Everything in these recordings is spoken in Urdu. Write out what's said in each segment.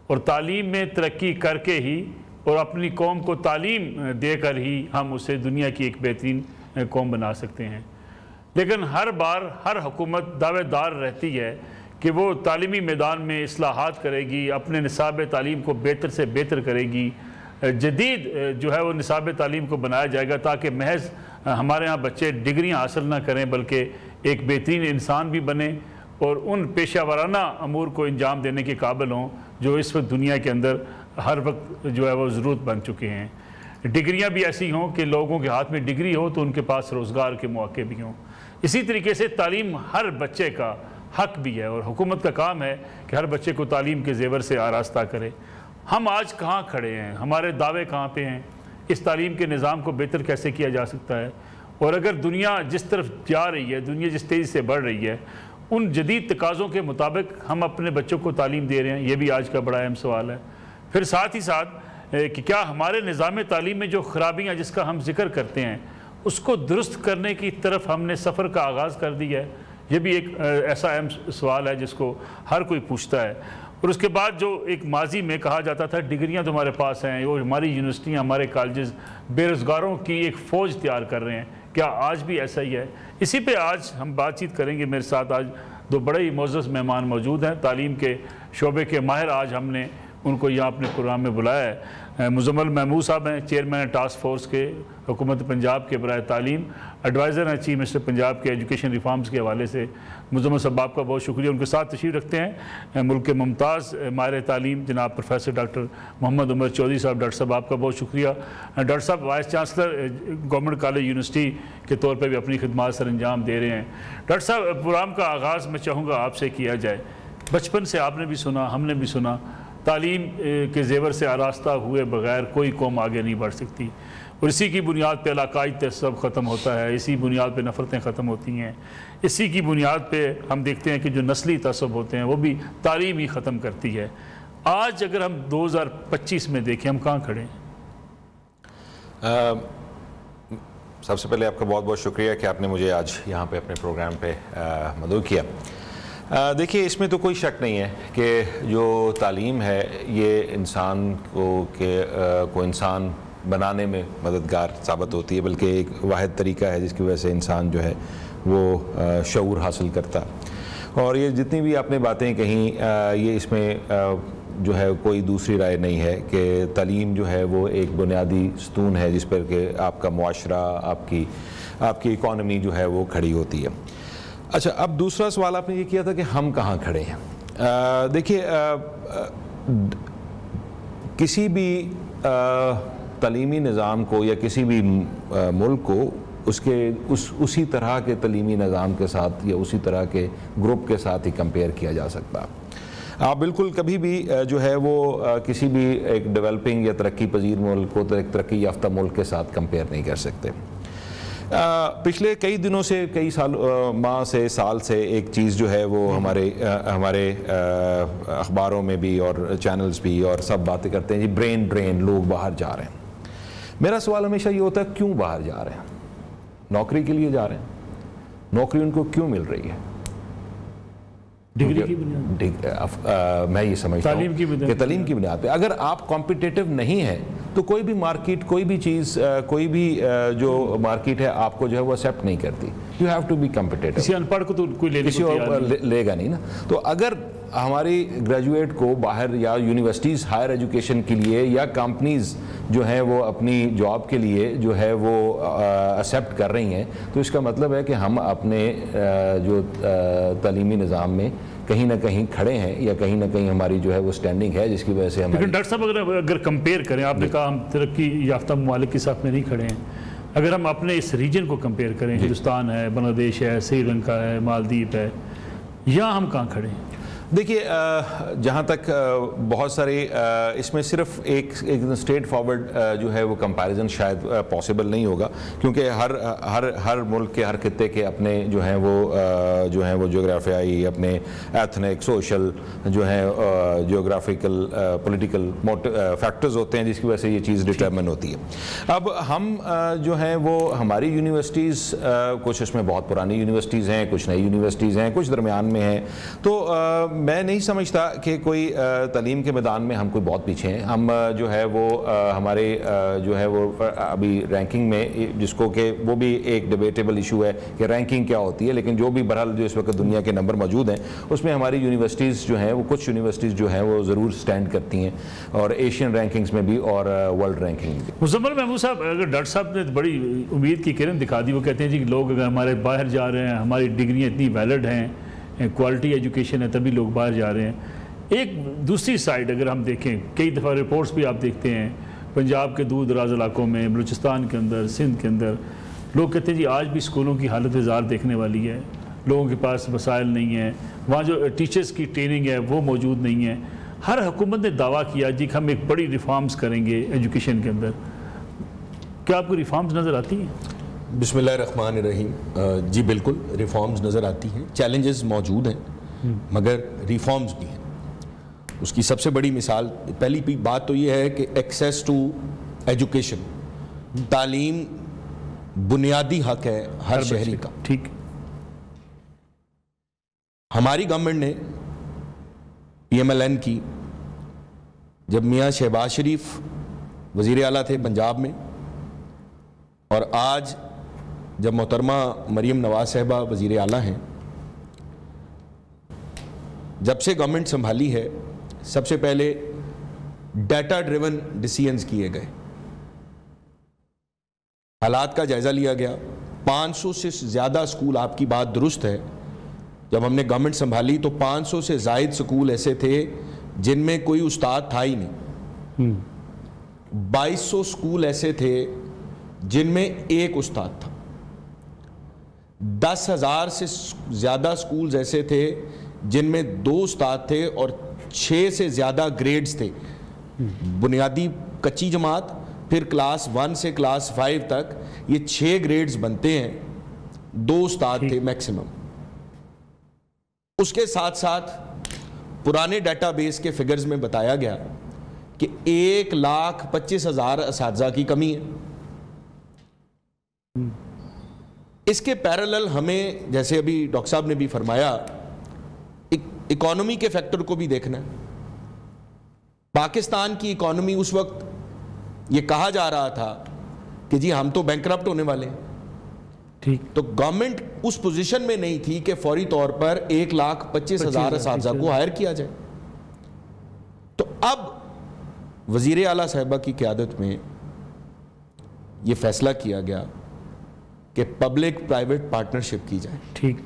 اور تعلیم میں ترقی کر کے ہی اور اپنی قوم کو تعلیم دے کر ہی ہم اسے دنیا کی ایک بہترین قوم بنا سکتے ہیں۔ لیکن ہر بار ہر حکومت دعوے دار رہتی ہے کہ وہ تعلیمی میدان میں اصلاحات کرے گی، اپنے نصاب تعلیم کو بہتر سے بہتر کرے گی، جدید جو ہے وہ نصاب تعلیم کو بنایا جائے گا تاکہ محض ہمارے ہاں بچے ڈگریاں حاصل نہ کریں بلکہ ایک بہترین انسان بھی بنے اور ان پیشہ ورانہ امور کو انجام دینے کے قابل ہوں جو اس وقت دنیا کے اندر ہر وقت جو ہے وہ ضرورت بن چکے ہیں۔ ڈگریاں بھی ایسی ہوں کہ لوگوں کے ہاتھ میں ڈگری ہو تو ان کے پاس روزگار کے مواقع بھی ہوں۔ اسی طریقے سے تعلیم ہر بچے کا حق بھی ہے اور حکومت کا کام ہے کہ ہر بچے کو تعلیم کے زیور سے آراستہ کرے۔ ہم آج کہاں کھڑے ہیں؟ ہمارے دعوے کہاں پہ ہیں؟ اس تعلیم کے نظام کو بہتر کیسے کیا جا سکتا ہے؟ اور اگر دنیا جس طرف جا رہی ہے، دنیا جس تیزی سے بڑھ رہی ہے، ان جدید تقاضوں کے مطابق ہم اپنے بچوں کو تعلیم دے رہے ہیں؟ یہ بھی آج کا بڑا اہم سوال ہے۔ پھر ساتھ ہی ساتھ کہ کیا ہمارے نظام تعلیم میں جو خرابیاں جس کا ہم ذکر کرتے ہیں اس کو درست کرنے کی طرف ہم نے سفر کا آغاز کر دیا ہے؟ یہ بھی ایک ایسا اہم سوال ہے جس کو ہر کوئی پوچھتا ہے۔ اور اس کے بعد جو ایک ماضی میں کہا جاتا تھا ڈگریاں تو ہمارے پاس ہیں اور ہماری یونیورسٹیاں، ہمارے کالجز بے روزگاروں کی ایک فوج تیار کر رہے ہیں، کیا آج بھی ایسا ہی ہے؟ اسی پہ آج ہم بات چیت کریں گے۔ میرے ساتھ آج دو بڑے ہی معزز مہمان موجود ہیں، تعلیم کے شعبے کے ماہر آج ہم نے ان کو یہاں اپنے پروگرام میں بلایا ہے۔ مزمل محمود صاحب ہیں، چیئرمین ٹاسک فورس کے حکومت پنجاب کے برائے تعلیم، ایڈوائزر ہیں چیف منسٹر پنجاب کے ایجوکیشن ریفارمز کے حوالے سے۔ مزمل صاحب آپ کا بہت شکریہ۔ ان کے ساتھ تشریف رکھتے ہیں ملک کے ممتاز ماہر تعلیم جناب پروفیسر ڈاکٹر محمد عمر چودھری صاحب۔ ڈاکٹر صاحب آپ کا بہت شکریہ۔ ڈاکٹر صاحب vice chancellor government college university کے طور پہ بھی اپنی خدمات سر انجام دے رہے ہیں۔ ڈاکٹر صاحب پروگرام کا آغاز میں چاہوں گا آپ سے کیا جائے۔ بچپن سے آپ نے بھی سنا، ہم نے بھی سنا، تعلیم کے زیور سے آراستہ ہوئے بغیر کوئی قوم آگے نہیں بڑھ سکتی، اور اسی کی بنیاد پہ علاقائی تعصب ختم ہوتا ہے، اسی بنیاد پہ نفرتیں ختم ہوتی ہیں، اسی کی بنیاد پہ ہم دیکھتے ہیں کہ جو نسلی تعصب ہوتے ہیں وہ بھی تعلیم ہی ختم کرتی ہے۔ آج اگر ہم 2025 میں دیکھیں ہم کہاں کھڑے ہیں؟ سب سے پہلے آپ کا بہت بہت شکریہ کہ آپ نے مجھے آج یہاں پہ اپنے پروگرام پہ مدعو کیا۔ دیکھیے اس میں تو کوئی شک نہیں ہے کہ جو تعلیم ہے یہ انسان کو انسان بنانے میں مددگار ثابت ہوتی ہے، بلکہ ایک واحد طریقہ ہے جس کی وجہ سے انسان جو ہے وہ شعور حاصل کرتا۔ اور یہ جتنی بھی آپ نے باتیں کہیں یہ اس میں جو ہے کوئی دوسری رائے نہیں ہے کہ تعلیم جو ہے وہ ایک بنیادی ستون ہے جس پر کہ آپ کا معاشرہ، آپ کی اکانومی جو ہے وہ کھڑی ہوتی ہے۔ اچھا، اب دوسرا سوال آپ نے یہ کیا تھا کہ ہم کہاں کھڑے ہیں۔ دیکھیے کسی بھی تعلیمی نظام کو یا کسی بھی ملک کو اسی طرح کے تعلیمی نظام کے ساتھ یا اسی طرح کے گروپ کے ساتھ ہی کمپیئر کیا جا سکتا۔ آپ بالکل کبھی بھی جو ہے وہ کسی بھی ایک ڈیولپنگ یا ترقی پذیر ملک کو ترقی یافتہ ملک کے ساتھ کمپیئر نہیں کر سکتے۔ پچھلے کئی دنوں سے، کئی ماہ سے، سال سے ایک چیز جو ہے وہ ہمارے اخباروں میں بھی اور چینلز بھی اور سب باتیں کرتے ہیں، جی برین ڈرین، لوگ باہر جا رہے ہیں۔ میرا سوال ہمیشہ یہ ہوتا ہے کیوں باہر جا رہے ہیں؟ نوکری کے لیے جا رہے ہیں؟ نوکری ان کو کیوں مل رہی ہے؟ ڈگری کی بنیاد، میں یہ سمجھتا ہوں کہ تعلیم کی بنیاد پہ اگر آپ کمپیٹیٹو نہیں ہیں تو کوئی بھی مارکیٹ، کوئی بھی چیز، کوئی بھی جو مارکیٹ ہے آپ کو جو ہے وہ ایکسیپٹ نہیں کرتی۔ You have to be competitive. کسی ان پڑھ کو تو کوئی لے گا نہیں نا۔ تو اگر ہماری گریجویٹ کو باہر یا یونیورسٹیز ہائر ایجوکیشن کے لیے یا کمپنیز جو ہیں وہ اپنی جاب کے لیے جو ہے وہ ایکسیپٹ کر رہی ہیں تو اس کا مطلب ہے کہ ہم اپنے جو تعلیمی نظام میں کہیں نہ کہیں کھڑے ہیں یا کہیں نہ کہیں ہماری جو ہے وہ سٹینڈنگ ہے جس کی وجہ سے ہم۔ لیکن ڈاکٹر صاحب اگر کمپیئر کریں، آپ نے کہا ہم ترقی یافتہ ممالک کے ساتھ میں نہیں کھڑے ہیں، اگر ہم اپنے اس ریجن کو کمپیئر کریں، ہندوستان ہے، بنگلہ دیش ہے، سری لنکا ہے، مالدیپ ہے، یہاں ہم کہاں کھڑے ہیں؟ دیکھیے جہاں تک بہت سارے اس میں صرف ایک اسٹریٹ فارورڈ جو ہے وہ کمپیریزن شاید پاسبل نہیں ہوگا، کیونکہ ہر ملک کے، ہر خطے کے اپنے جو ہیں وہ جغرافیائی، اپنے ایتھنک، سوشل جو ہیں جغرافیکل، پولیٹیکل فیکٹرز ہوتے ہیں جس کی وجہ سے یہ چیز ڈٹرمن ہوتی ہے۔ اب ہم جو ہیں وہ ہماری یونیورسٹیز، کچھ اس میں بہت پرانی یونیورسٹیز ہیں، کچھ نئی یونیورسٹیز ہیں، کچھ درمیان میں ہیں، تو میں نہیں سمجھتا کہ کوئی تعلیم کے میدان میں ہم کوئی بہت پیچھے ہیں. ہم جو ہے وہ ہمارے جو ہے وہ ابھی رینکنگ میں, جس کو کہ وہ بھی ایک ڈیبیٹیبل ایشو ہے کہ رینکنگ کیا ہوتی ہے, لیکن جو بھی بہرحال جو اس وقت دنیا کے نمبر موجود ہیں اس میں ہماری یونیورسٹیز جو ہیں وہ کچھ یونیورسٹیز جو ہیں وہ ضرور سٹینڈ کرتی ہیں, اور ایشین رینکنگز میں بھی اور ورلڈ رینکنگ میں بھی. مزمل محمود صاحب, اگر ڈاکٹر صاحب نے بڑی امید کی کرن دکھا دی, وہ کہتے ہیں جی لوگ اگر ہمارے باہر جا رہے ہیں, ہماری ڈگریاں اتنی ویلڈ ہیں, کوالٹی ایجوکیشن ہے, تبھی لوگ باہر جا رہے ہیں. ایک دوسری سائڈ اگر ہم دیکھیں, کئی دفعہ رپورٹس بھی آپ دیکھتے ہیں پنجاب کے دور دراز علاقوں میں, بلوچستان کے اندر, سندھ کے اندر, لوگ کہتے ہیں جی آج بھی اسکولوں کی حالت ہزار دیکھنے والی ہے, لوگوں کے پاس وسائل نہیں ہیں, وہاں جو ٹیچرز کی ٹریننگ ہے وہ موجود نہیں ہے. ہر حکومت نے دعویٰ کیا جی کہ ہم ایک بڑی ریفارمز کریں گے ایجوکیشن کے اندر. کیا آپ کو ریفارمز نظر آتی ہیں؟ بسم اللہ الرحمن الرحیم. جی بالکل ریفارمز نظر آتی ہیں, چیلنجز موجود ہیں مگر ریفارمز بھی ہیں. اس کی سب سے بڑی مثال, پہلی بات تو یہ ہے کہ ایکسیس ٹو ایجوکیشن, تعلیم بنیادی حق ہے ہر شہری کا. ٹھیک. ہماری گورنمنٹ نے PMLN کی, جب میاں شہباز شریف وزیر اعلیٰ تھے پنجاب میں, اور آج جب محترمہ مریم نواز صاحبہ وزیر اعلیٰ ہیں, جب سے گورنمنٹ سنبھالی ہے سب سے پہلے ڈیٹا ڈریون ڈیسیژنز کیے گئے, حالات کا جائزہ لیا گیا. 500 سے زیادہ سکول, آپ کی بات درست ہے, جب ہم نے گورنمنٹ سنبھالی تو 500 سے زائد سکول ایسے تھے جن میں کوئی استاد تھا ہی نہیں. 2200 سکول ایسے تھے جن میں ایک استاد تھا. 10,000 سے زیادہ سکولز ایسے تھے جن میں 2 استاد تھے, اور 6 سے زیادہ گریڈز تھے, بنیادی کچی جماعت, پھر کلاس 1 سے کلاس 5 تک یہ 6 گریڈز بنتے ہیں, 2 استاد تھے میکسیمم. اس کے ساتھ ساتھ پرانے ڈیٹا بیس کے فگرز میں بتایا گیا کہ 1,25,000 اساتذہ کی کمی ہے. اس کے پیرالل ہمیں, جیسے ابھی ڈاکٹر صاحب نے بھی فرمایا, اکانومی کے فیکٹر کو بھی دیکھنا ہے. پاکستان کی اکانومی اس وقت یہ کہا جا رہا تھا کہ جی ہم تو بینکرپٹ ہونے والے ہیں. ٹھیک. تو گورنمنٹ اس پوزیشن میں نہیں تھی کہ فوری طور پر 1,25,000 اساتذہ کو ہائر کیا جائے. تو اب وزیر اعلیٰ صاحبہ کی قیادت میں یہ فیصلہ کیا گیا کہ پبلک پرائیویٹ پارٹنرشپ کی جائے. ٹھیک.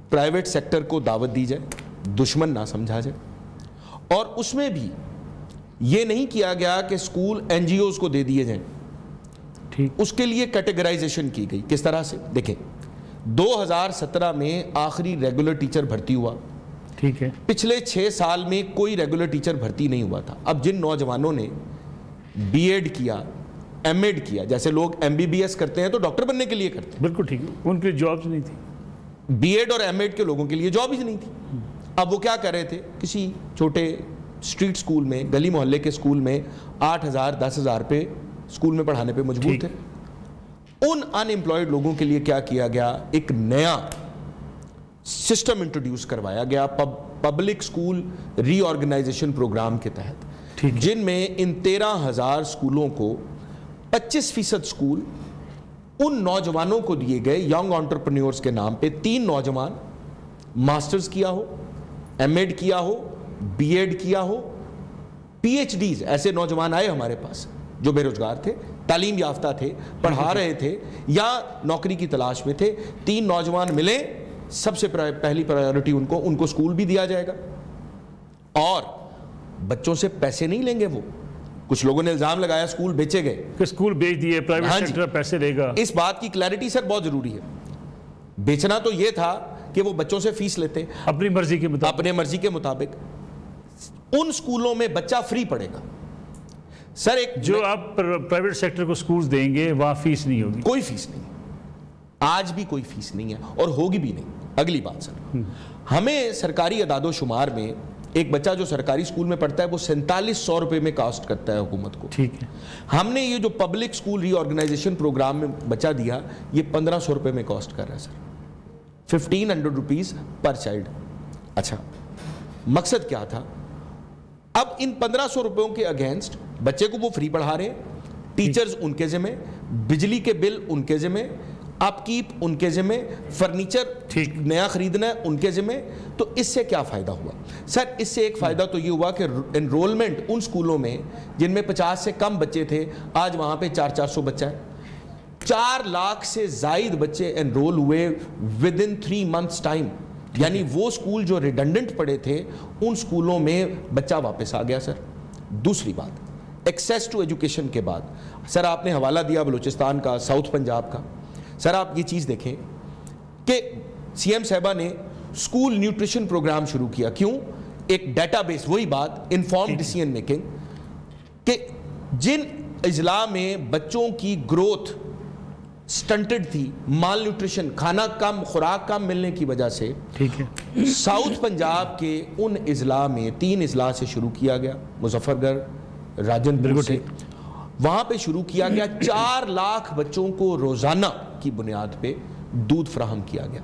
پرائیویٹ سیکٹر کو دعوت دی جائے, دشمن نہ سمجھا جائے. اور اس میں بھی یہ نہیں کیا گیا کہ سکول NGOs کو دے دیے جائیں. ٹھیک. اس کے لیے کیٹیگرائزیشن کی گئی. کس طرح سے؟ دیکھیں, 2017 میں آخری ریگولر ٹیچر بھرتی ہوا. ٹھیک ہے. پچھلے 6 سال میں کوئی ریگولر ٹیچر بھرتی نہیں ہوا تھا. اب جن نوجوانوں نے BEd کیا, MAd کیا, جیسے لوگ MBBS کرتے ہیں تو ڈاکٹر بننے کے لیے کرتے ہیں, بالکل ٹھیک, ان کے جابز نہیں تھی. BEd اور MAd کے لوگوں کے لیے جاب ہی نہیں تھی. اب وہ کیا کر رہے تھے, کسی چھوٹے اسٹریٹ سکول میں, گلی محلے کے سکول میں 8,000 10,000 پہ سکول میں پڑھانے پہ مجبور تھے. ان ان ایمپلائڈ لوگوں کے لیے کیا کیا گیا, ایک نیا سسٹم انٹروڈیوس کروایا گیا پبلک سکول ری آرگنائزیشن پروگرام کے تحت, جن میں ان 13,000 سکولوں کو 25% سکول ان نوجوانوں کو دیے گئے ینگ انٹرپرینیورز کے نام پہ. 3 نوجوان ماسٹرز کیا ہو, MAd کیا ہو, BEd کیا ہو, PhDs, ایسے نوجوان آئے ہمارے پاس جو بے روزگار تھے, تعلیم یافتہ تھے, پڑھا رہے تھے یا نوکری کی تلاش میں تھے. 3 نوجوان ملے, سب سے پہلی پرائیورٹی ان کو سکول بھی دیا جائے گا, اور بچوں سے پیسے نہیں لیں گے. وہ کچھ لوگوں نے الزام لگایا سکول بیچے گئے, کہ سکول بیچ دیے, پرائیویٹ سیکٹر پیسے لے گا. اس بات کی کلیئرٹی سر بہت ضروری ہے. بیچنا تو یہ تھا کہ وہ بچوں سے فیس لیتے اپنی مرضی کے مطابق. ان سکولوں میں بچہ فری پڑھے گا. سر ایک جو آپ پرائیویٹ سیکٹر کو سکولز دیں گے وہاں فیس نہیں ہوگی, کوئی فیس نہیں, آج بھی کوئی فیس نہیں ہے اور ہوگی بھی نہیں. اگلی بات سر, ہمیں سرکاری اعداد و شمار میں ایک بچہ جو سرکاری سکول میں پڑھتا ہے وہ 4700 روپے میں کاسٹ کرتا ہے حکومت کو. ٹھیک ہے. ہم نے یہ جو پبلک سکول ری آرگنائزیشن پروگرام میں بچہ دیا, یہ 1500 روپے میں کاسٹ کر رہا ہے سر, 1500 روپیز پر چائلڈ. اچھا, مقصد کیا تھا؟ اب ان 1500 روپیوں کے اگینسٹ بچے کو وہ فری پڑھا رہے ہیں، ٹیچرز ان کے ذمہ، بجلی کے بل ان کے ذمہ، اپ کیپ ان کے ذمہ، فرنیچر نیا خریدنا ہے ان کے ذمہ. تو اس سے کیا فائدہ ہوا سر؟ اس سے ایک فائدہ تو یہ ہوا کہ انرولمنٹ ان سکولوں میں جن میں 50 سے کم بچے تھے، آج وہاں پہ 400 بچہ ہے. 4 لاکھ سے زائد بچے انرول ہوئے ود ان 3 months ٹائم. یعنی وہ سکول جو ریڈنڈنٹ پڑے تھے ان سکولوں میں بچہ واپس آ گیا سر. دوسری بات، ایکسیس ٹو ایجوکیشن کے بعد سر آپ نے حوالہ دیا بلوچستان کا، ساؤتھ پنجاب کا. سر آپ یہ چیز دیکھیں کہ سی ایم صاحبہ نے اسکول نیوٹریشن پروگرام شروع کیا. کیوں؟ ایک ڈیٹا بیس، وہی بات انفارم ڈیسیژن میکنگ، کہ جن اضلاع میں بچوں کی گروتھ سٹنٹڈ تھی، مال نیوٹریشن، کھانا کم، خوراک کم ملنے کی وجہ سے، ساؤتھ پنجاب کے ان اضلاع میں 3 اضلاع سے شروع کیا گیا، مظفر گڑھ، راجن پور سے، وہاں پہ شروع کیا گیا. 4 لاکھ بچوں کو روزانہ کی بنیاد پہ دودھ فراہم کیا گیا.